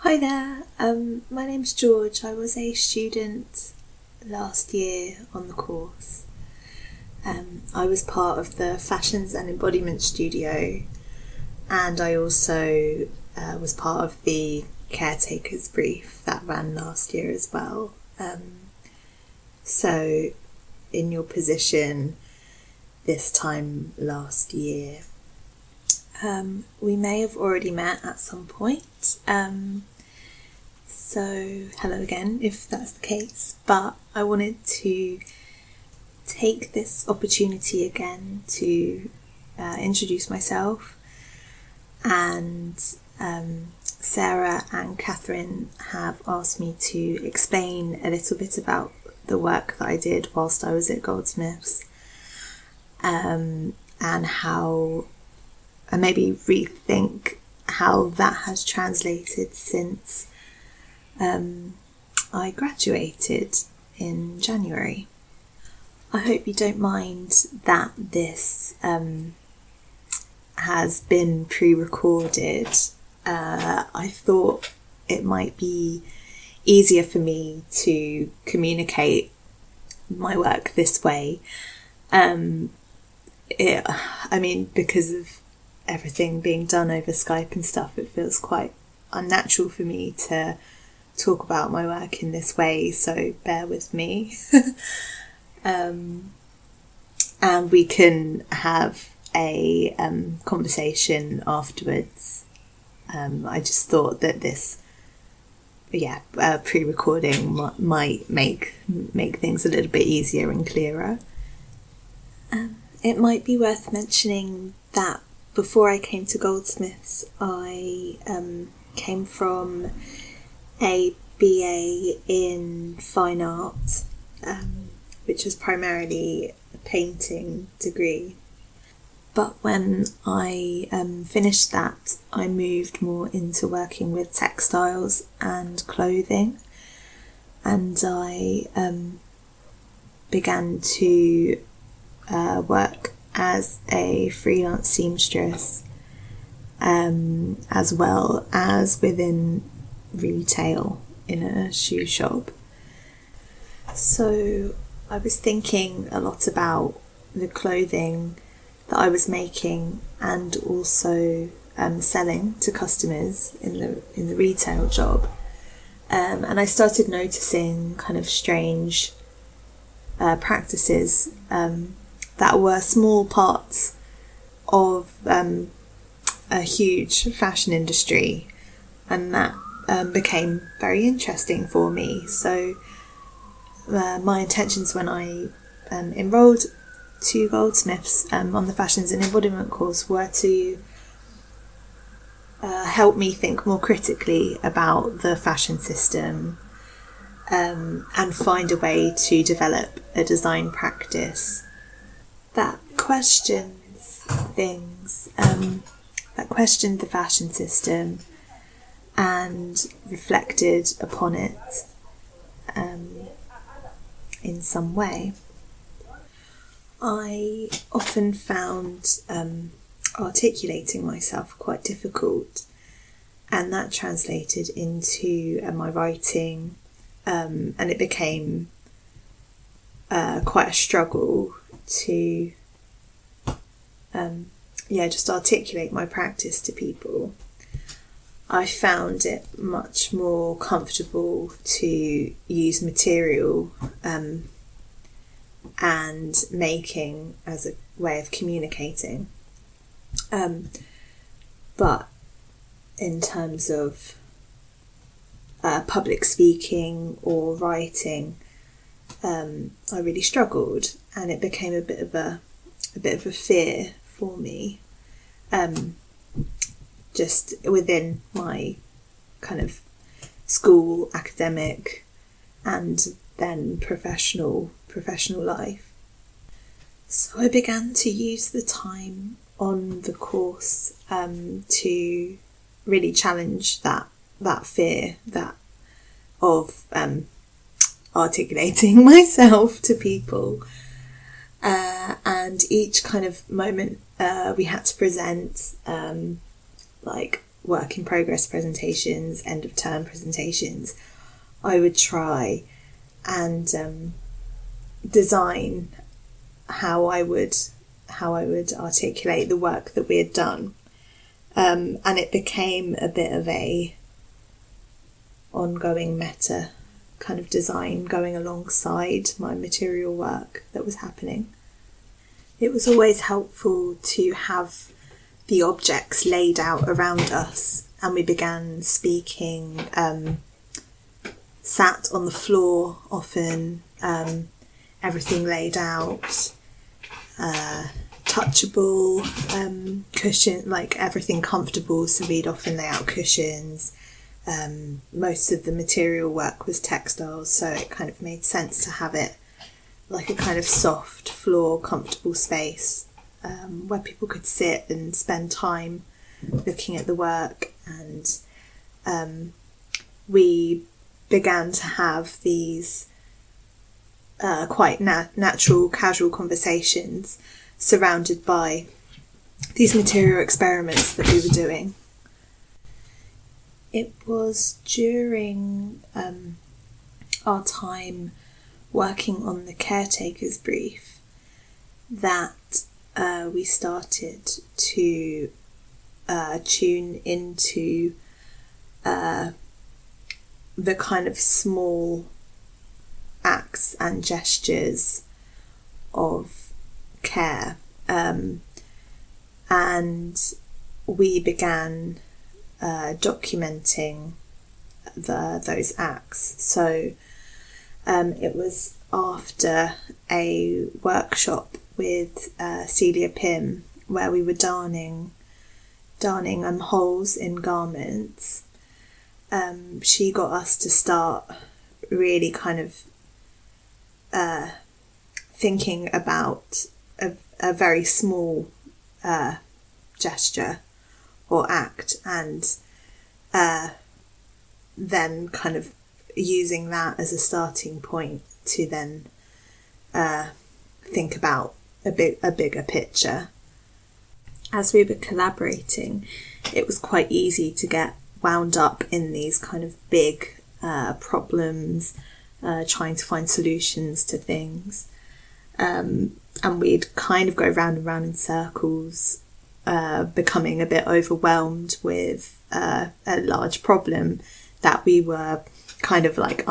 Hi there, my name's George. I was a student last year on the course. I was part of the Fashions and Embodiment Studio, and I also was part of the Caretakers brief that ran last year as well. So in your position this time last year, we may have already met at some point. So hello again if that's the case, but I wanted to take this opportunity again to introduce myself, and Sarah and Catherine have asked me to explain a little bit about the work that I did whilst I was at Goldsmiths, and how and maybe rethink how that has translated since I graduated in January. I hope you don't mind that this has been pre-recorded. I thought it might be easier for me to communicate my work this way. Because of everything being done over Skype and stuff, it feels quite unnatural for me to talk about my work in this way, so bear with me. And we can have a conversation afterwards. I just thought that this pre-recording might make things a little bit easier and clearer. It might be worth mentioning that before I came to Goldsmiths, I came from a BA in fine art, which was primarily a painting degree. But when I finished that, I moved more into working with textiles and clothing, and I began to work as a freelance seamstress, as well as within retail in a shoe shop. So I was thinking a lot about the clothing that I was making and also selling to customers in the retail job, and I started noticing kind of strange practices that were small parts of a huge fashion industry, and that became very interesting for me. So my intentions when I enrolled to Goldsmiths on the Fashions and Embodiment course were to help me think more critically about the fashion system, and find a way to develop a design practice that questions things, that questioned the fashion system and reflected upon it in some way. I often found articulating myself quite difficult, and that translated into my writing, and it became quite a struggle to just articulate my practice to people. I found it much more comfortable to use material and making as a way of communicating. But in terms of public speaking or writing, I really struggled, and it became a bit of a fear for me, just within my kind of school, academic, and then professional life. So I began to use the time on the course to really challenge that fear of articulating myself to people, and each kind of moment we had to present work in progress presentations, end of term presentations, I would try and design how I would articulate the work that we had done, and it became a bit of a ongoing meta kind of design going alongside my material work that was happening. It was always helpful to have the objects laid out around us, and we began speaking sat on the floor often, everything laid out, touchable, cushion, like everything comfortable, so we'd often lay out cushions. Most of the material work was textiles, so it kind of made sense to have it like a kind of soft floor, comfortable space where people could sit and spend time looking at the work. And we began to have these quite natural, casual conversations surrounded by these material experiments that we were doing. It was during our time working on the Caretakers brief that we started to tune into the kind of small acts and gestures of care, and we began documenting those acts. So it was after a workshop with Celia Pym where we were darning holes in garments. She got us to start really kind of thinking about a very small gesture or act, and then kind of using that as a starting point to then think about a bigger picture. As we were collaborating, it was quite easy to get wound up in these kind of big problems, trying to find solutions to things, and we'd kind of go round and round in circles, becoming a bit overwhelmed with a large problem that we were kind of like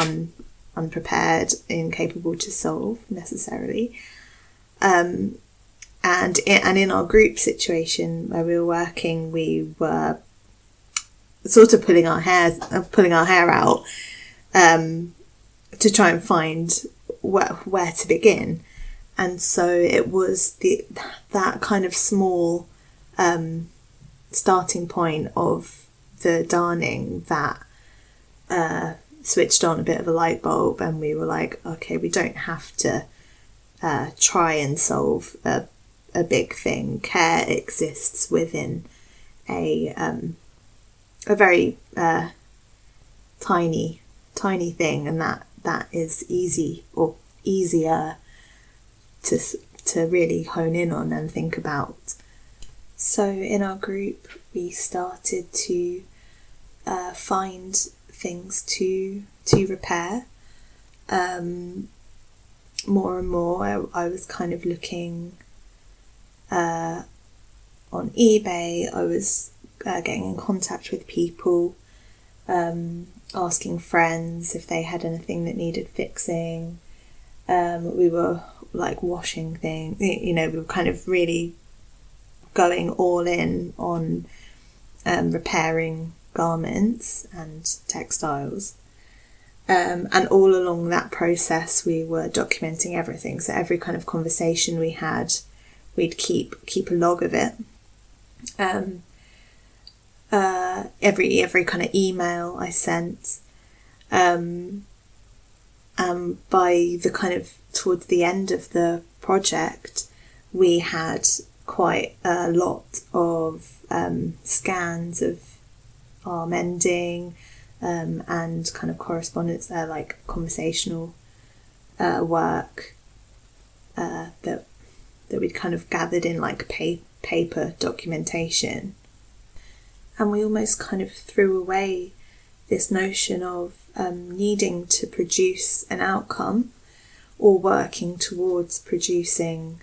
unprepared, incapable to solve necessarily. And in our group situation where we were working, we were sort of pulling our hair out to try and find where to begin. And so it was that kind of small starting point of the darning that switched on a bit of a light bulb, and we were like, okay, we don't have to try and solve a big thing. Care exists within a very tiny thing, and that is easy or easier to really hone in on and think about. So in our group, we started to find things to repair. More and more, I was kind of looking on eBay. I was getting in contact with people, asking friends if they had anything that needed fixing. We were like washing things, we were kind of really going all in on repairing garments and textiles. And all along that process, we were documenting everything. So every kind of conversation we had, we'd keep a log of it. Every kind of email I sent. By the kind of towards the end of the project, we had quite a lot of scans of our mending, and kind of correspondence, like conversational work that we'd kind of gathered in like paper documentation. And we almost kind of threw away this notion of needing to produce an outcome or working towards producing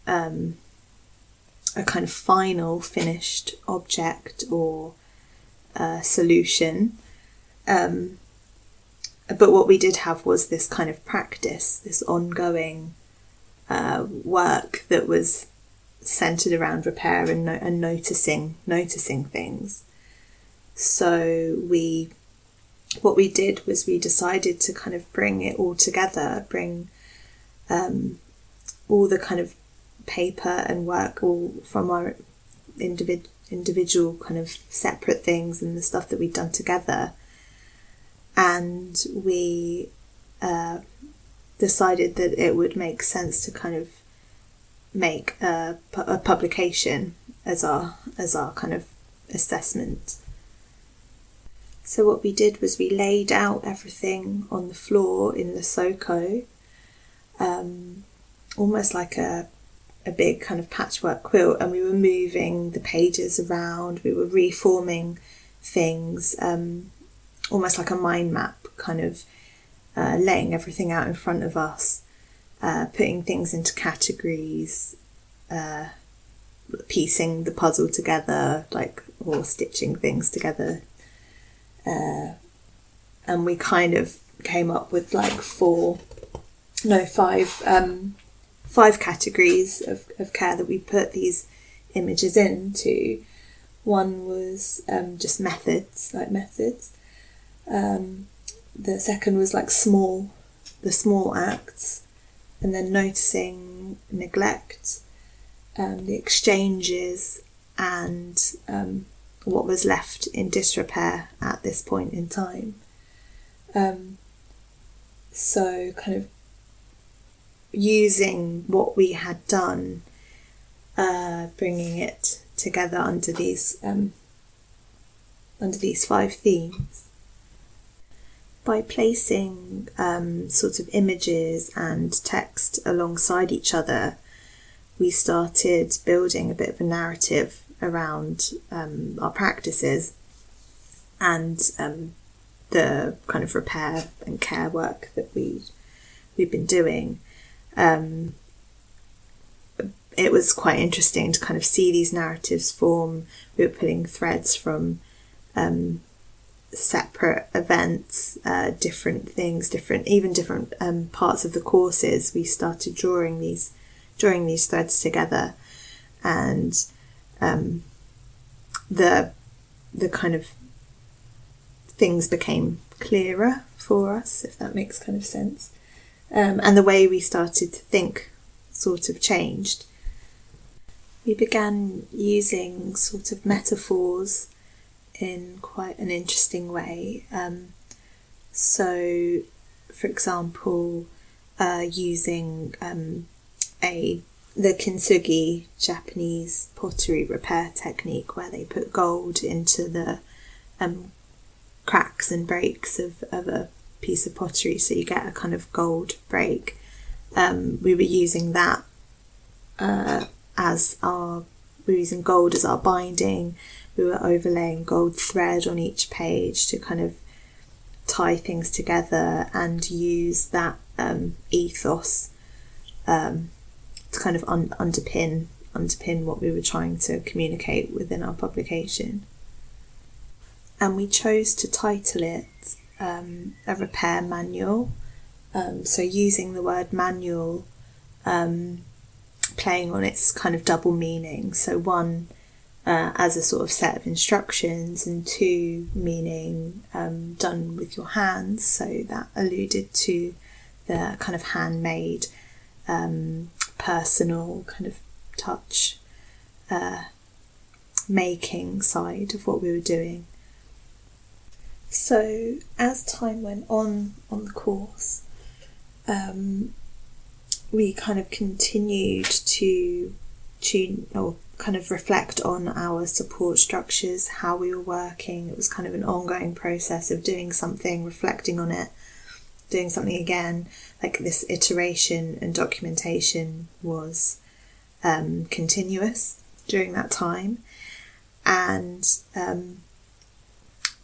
a kind of final finished object or solution. But what we did have was this kind of practice, this ongoing work that was centered around repair and noticing things. So what we did was we decided to kind of bring it all together, bring all the kind of paper and work all from our individual kind of separate things and the stuff that we'd done together, and we decided that it would make sense to kind of make a publication as our kind of assessment. So what we did was we laid out everything on the floor in the Soko, almost like a big kind of patchwork quilt, and we were moving the pages around, we were reforming things, almost like a mind map, kind of laying everything out in front of us, putting things into categories, piecing the puzzle together, or stitching things together. And we kind of came up with five categories of care that we put these images into. One was just methods. The second was the small acts, and then noticing neglect, the exchanges, and what was left in disrepair at this point in time. So kind of using what we had done, bringing it together under these 5 themes. By placing sort of images and text alongside each other, we started building a bit of a narrative around our practices and the kind of repair and care work that we've been doing. It was quite interesting to kind of see these narratives form. We were putting threads from separate events, different things, different parts of the courses. We started drawing these threads together, and the kind of things became clearer for us, if that makes kind of sense. And the way we started to think sort of changed. We began using sort of metaphors in quite an interesting way. So, for example, using the kintsugi Japanese pottery repair technique, where they put gold into the cracks and breaks of a piece of pottery, so you get a kind of gold break. We were using that we were using gold as our binding. We were overlaying gold thread on each page to kind of tie things together and use that ethos to kind of underpin what we were trying to communicate within our publication. And we chose to title it a repair manual. So using the word manual, playing on its kind of double meaning. So one, as a sort of set of instructions, and two, meaning done with your hands. So that alluded to the kind of handmade, personal kind of touch making side of what we were doing. So as time went on the course, we kind of continued to tune or kind of reflect on our support structures, how we were working. It was kind of an ongoing process of doing something, reflecting on it, doing something again. Like this iteration and documentation was continuous during that time. and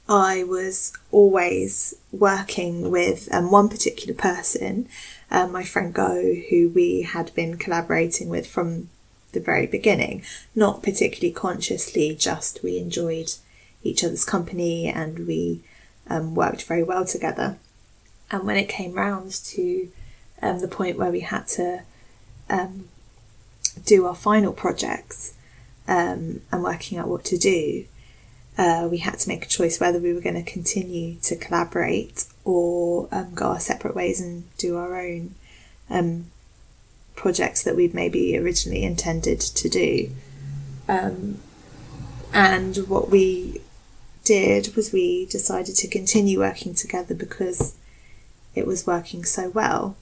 I was always working with one particular person, my friend Go, who we had been collaborating with from the very beginning, not particularly consciously, just we enjoyed each other's company and we worked very well together. And when it came round to the point where we had to do our final projects and working out what to do, we had to make a choice whether we were going to continue to collaborate or go our separate ways and do our own projects that we'd maybe originally intended to do. And what we did was we decided to continue working together because it was working so well.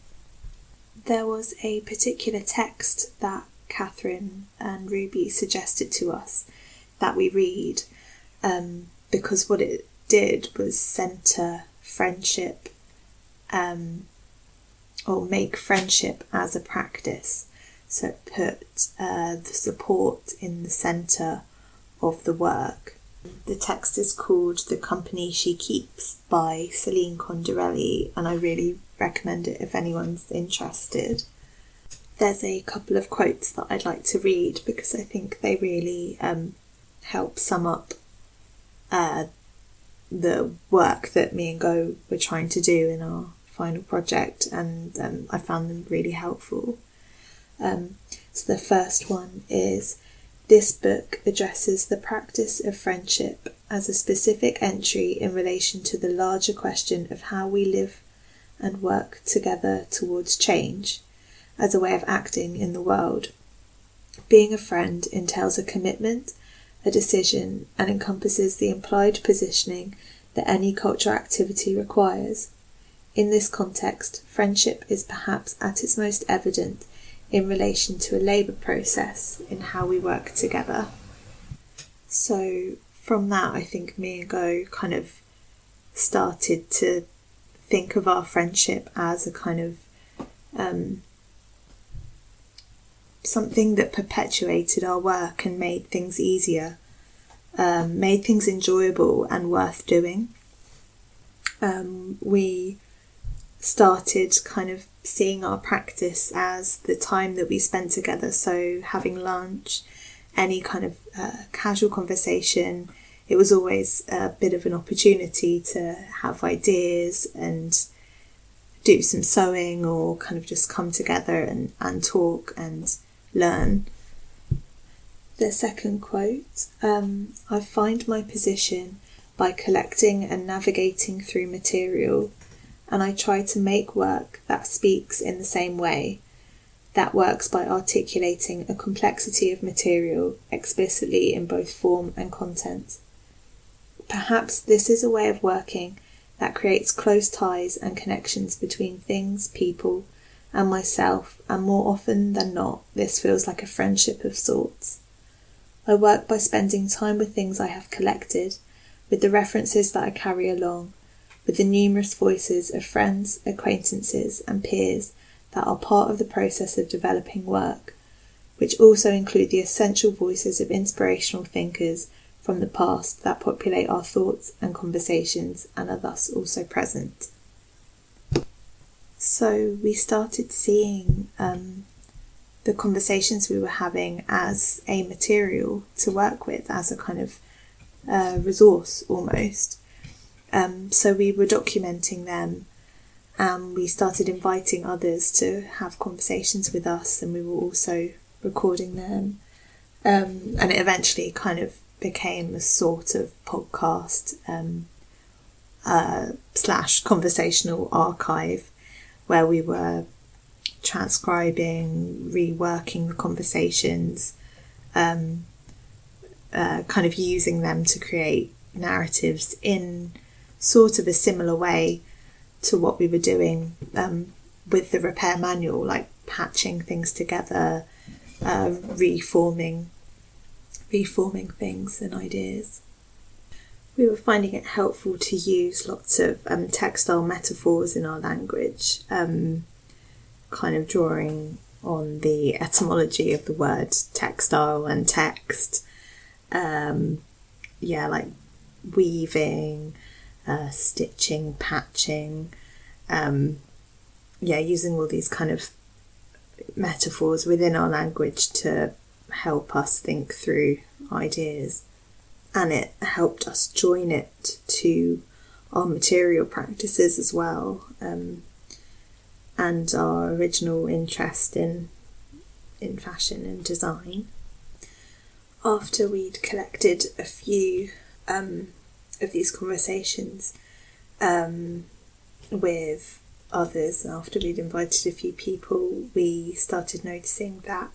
There was a particular text that Catherine and Ruby suggested to us that we read, because what it did was centre friendship, or make friendship as a practice. So it put the support in the centre of the work. The text is called The Company She Keeps by Celine Condorelli, and I really recommend it if anyone's interested. There's a couple of quotes that I'd like to read because I think they really help sum up the work that me and Go were trying to do in our final project, and I found them really helpful. So the first one is, "This book addresses the practice of friendship as a specific entry in relation to the larger question of how we live and work together towards change as a way of acting in the world. Being a friend entails a commitment, a decision, and encompasses the implied positioning that any cultural activity requires. In this context, friendship is perhaps at its most evident in relation to a labour process in how we work together." So from that, I think me and Go kind of started to think of our friendship as a kind of something that perpetuated our work and made things easier, made things enjoyable and worth doing. We started kind of seeing our practice as the time that we spent together, so having lunch, any kind of casual conversation, it was always a bit of an opportunity to have ideas and do some sewing or kind of just come together and talk and learn. The second quote, "I find my position by collecting and navigating through material, and I try to make work that speaks in the same way, that works by articulating a complexity of material explicitly in both form and content. Perhaps this is a way of working that creates close ties and connections between things, people, and myself, and more often than not, this feels like a friendship of sorts. I work by spending time with things I have collected, with the references that I carry along, with the numerous voices of friends, acquaintances, and peers that are part of the process of developing work, which also include the essential voices of inspirational thinkers from the past that populate our thoughts and conversations and are thus also present." So we started seeing the conversations we were having as a material to work with, as a kind of resource almost. So we were documenting them, and we started inviting others to have conversations with us, and we were also recording them. And it eventually kind of became a sort of podcast / conversational archive where we were transcribing, reworking the conversations, kind of using them to create narratives in sort of a similar way to what we were doing with the repair manual, like patching things together, reforming things and ideas. We were finding it helpful to use lots of textile metaphors in our language, kind of drawing on the etymology of the word textile and text, like weaving, stitching, patching, using all these kind of metaphors within our language to help us think through ideas. And it helped us join it to our material practices as well, and our original interest in fashion and design. After we'd collected a few of these conversations with others, after we'd invited a few people, we started noticing that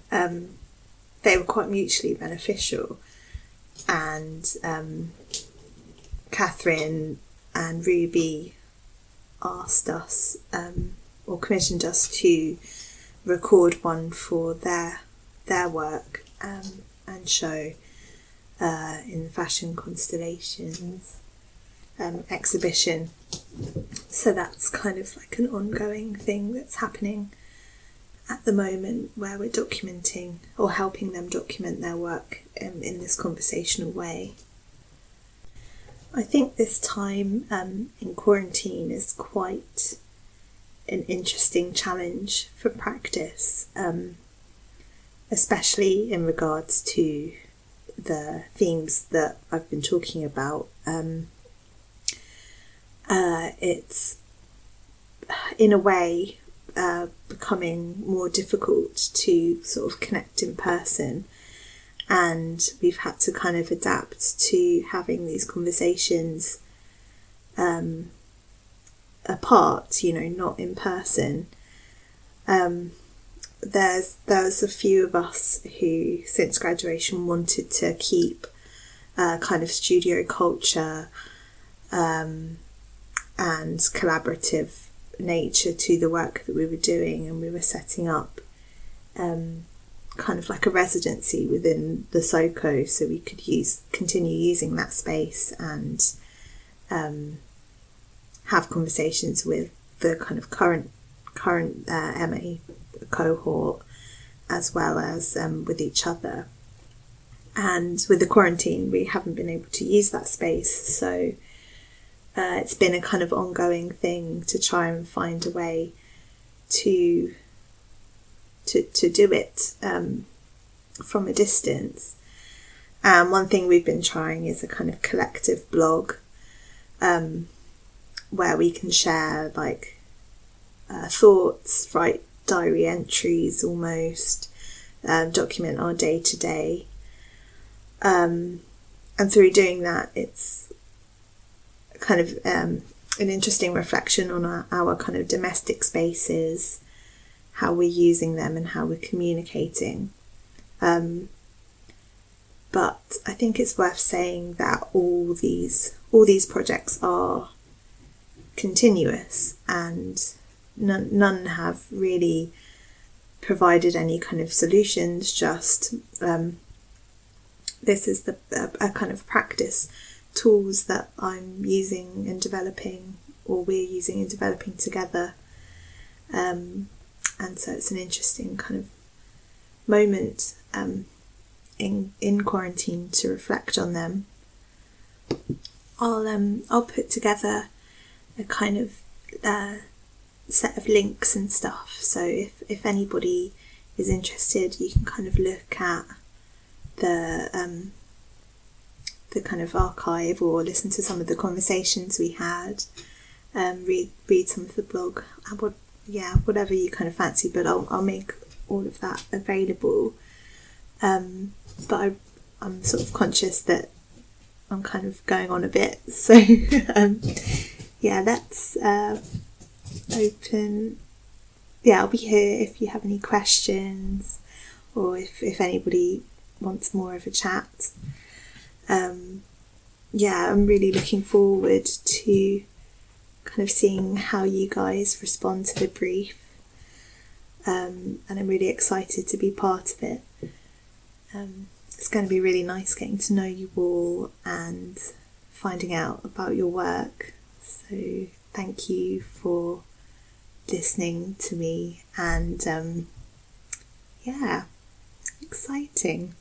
they were quite mutually beneficial. And Catherine and Ruby asked us, or commissioned us to record one for their work and show in the Fashion Constellations exhibition. So that's kind of like an ongoing thing that's happening at the moment, where we're documenting or helping them document their work in this conversational way. I think this time in quarantine is quite an interesting challenge for practice, especially in regards to the themes that I've been talking about. It's in a way becoming more difficult to sort of connect in person, and we've had to kind of adapt to having these conversations apart, not in person. There's a few of us who since graduation wanted to keep kind of studio culture and collaborative nature to the work that we were doing, and we were setting up kind of like a residency within the SoCo, so we could continue using that space and have conversations with the kind of current MA cohort, as well as with each other. And with the quarantine, we haven't been able to use that space, so it's been a kind of ongoing thing to try and find a way to do it from a distance. And one thing we've been trying is a kind of collective blog where we can share like thoughts, write diary entries almost, document our day-to-day. And through doing that, it's kind of an interesting reflection on our kind of domestic spaces, how we're using them and how we're communicating. But I think it's worth saying that all these projects are continuous, and none have really provided any kind of solutions, just this is a kind of practice tools that I'm using and developing, or we're using and developing together. And so it's an interesting kind of moment in quarantine to reflect on them. I'll put together a kind of set of links and stuff, so if anybody is interested, you can kind of look at the kind of archive, or listen to some of the conversations we had, read some of the blog, whatever you kind of fancy, but I'll make all of that available. But I'm sort of conscious that I'm kind of going on a bit, so let's open. I'll be here if you have any questions, or if anybody wants more of a chat. I'm really looking forward to kind of seeing how you guys respond to the brief, and I'm really excited to be part of it. It's going to be really nice getting to know you all and finding out about your work, so thank you for listening to me, and exciting.